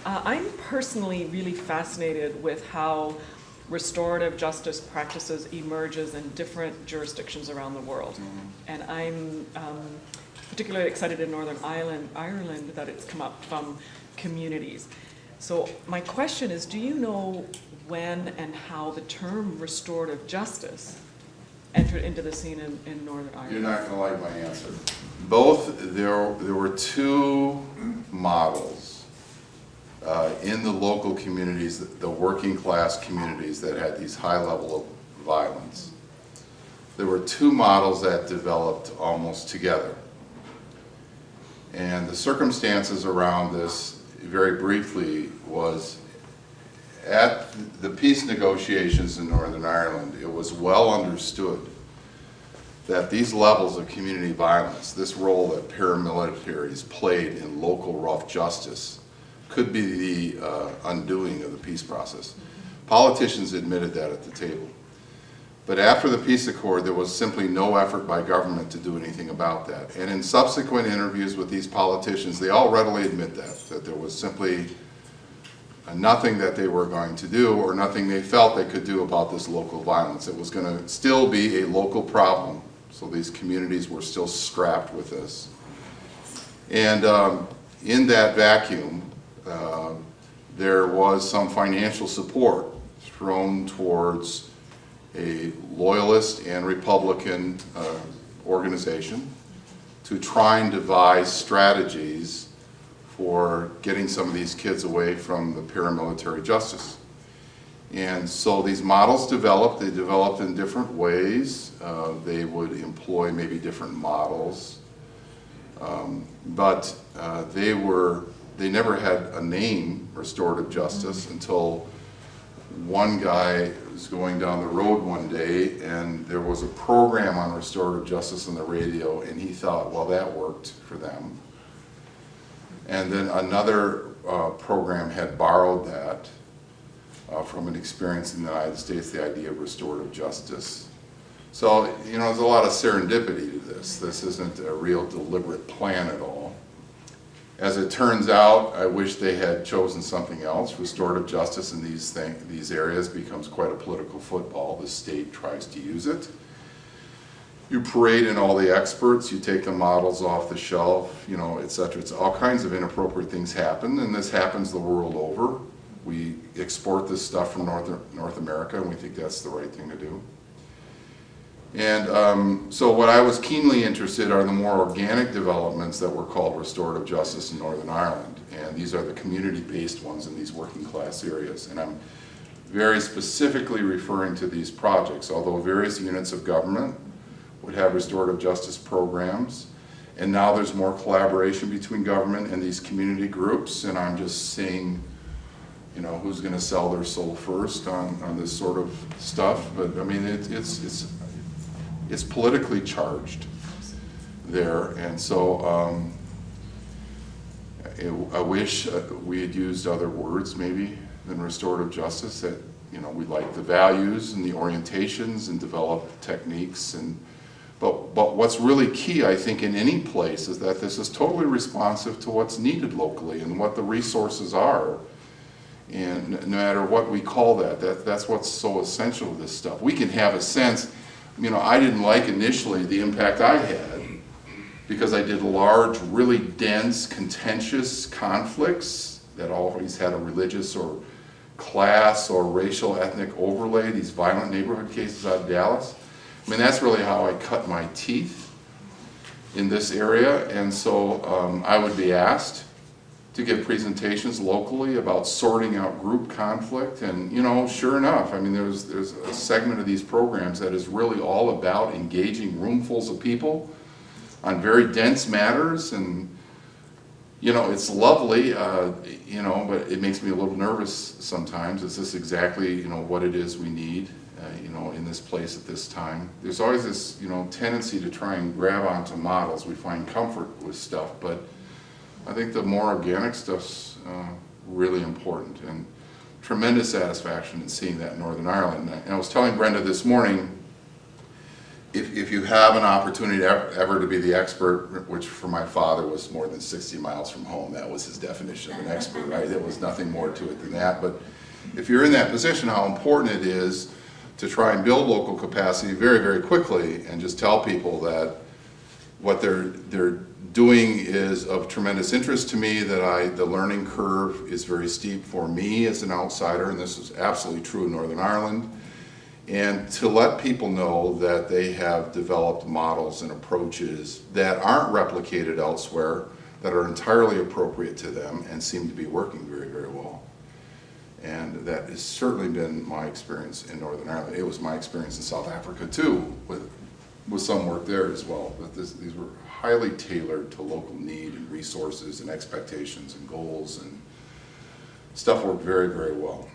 I'm personally really fascinated with how restorative justice practices emerges in different jurisdictions around the world. And I'm particularly excited in Northern Ireland that it's come up from communities. So my question is, do you know when and how the term restorative justice entered into the scene in Northern Ireland? You're not going to like my answer. There were two models in the local communities, the working class communities that had these high level of violence. There were two models that developed almost together. And the circumstances around this, very briefly, was at the peace negotiations in Northern Ireland, it was well understood that these levels of community violence, this role that paramilitaries played in local rough justice, could be the undoing of the peace process. Politicians admitted that at the table. But after the peace accord, there was simply no effort by government to do anything about that. And in subsequent interviews with these politicians, they all readily admit that there was simply nothing that they were going to do or nothing they felt they could do about this local violence. It was going to still be a local problem. So these communities were still strapped with this. And in that vacuum, there was some financial support thrown towards a loyalist and Republican organization to try and devise strategies for getting some of these kids away from the paramilitary justice. And so these models developed. They developed in different ways. They would employ maybe different models. But they never had a name, restorative justice, until one guy was going down the road one day and there was a program on restorative justice on the radio, and he thought, well, that worked for them. And then another program had borrowed that from an experience in the United States, the idea of restorative justice. So, you know, there's a lot of serendipity to this. This isn't a real deliberate plan at all. As it turns out, I wish they had chosen something else. Restorative justice in these areas becomes quite a political football. The state tries to use it. You parade in all the experts, you take the models off the shelf, you know, et cetera. It's all kinds of inappropriate things happen, and this happens the world over. We export this stuff from North America, and we think that's the right thing to do. And so what I was keenly interested in are the more organic developments that were called restorative justice in Northern Ireland. And these are the community-based ones in these working class areas. And I'm very specifically referring to these projects, although various units of government would have restorative justice programs. And now there's more collaboration between government and these community groups. And I'm just seeing, you know, who's going to sell their soul first on this sort of stuff. But I mean, it's politically charged there, and so I wish we had used other words maybe than restorative justice. That, you know, we like the values and the orientations and develop techniques, but what's really key, I think, in any place is that this is totally responsive to what's needed locally and what the resources are. And no matter what we call that's what's so essential to this stuff. We can have a sense. You know, I didn't like initially the impact I had because I did large, really dense, contentious conflicts that always had a religious or class or racial ethnic overlay, these violent neighborhood cases out of Dallas. I mean, that's really how I cut my teeth in this area, and so I would be asked to give presentations locally about sorting out group conflict, and you know, sure enough, I mean, there's a segment of these programs that is really all about engaging roomfuls of people on very dense matters, and you know, it's lovely, you know, but it makes me a little nervous sometimes. Is this exactly, you know, what it is we need, you know, in this place at this time? There's always this, you know, tendency to try and grab onto models. We find comfort with stuff, but I think the more organic stuff's really important, and tremendous satisfaction in seeing that in Northern Ireland. And I was telling Brenda this morning, if you have an opportunity ever to be the expert, which for my father was more than 60 miles from home, that was his definition of an expert, right? There was nothing more to it than that. But if you're in that position, how important it is to try and build local capacity very, very quickly and just tell people that what they're doing is of tremendous interest to me, that the learning curve is very steep for me as an outsider, and this is absolutely true in Northern Ireland. And to let people know that they have developed models and approaches that aren't replicated elsewhere, that are entirely appropriate to them and seem to be working very, very well. And that has certainly been my experience in Northern Ireland. It was my experience in South Africa too, with some work there as well. But these were highly tailored to local need and resources and expectations and goals, and stuff worked very, very well.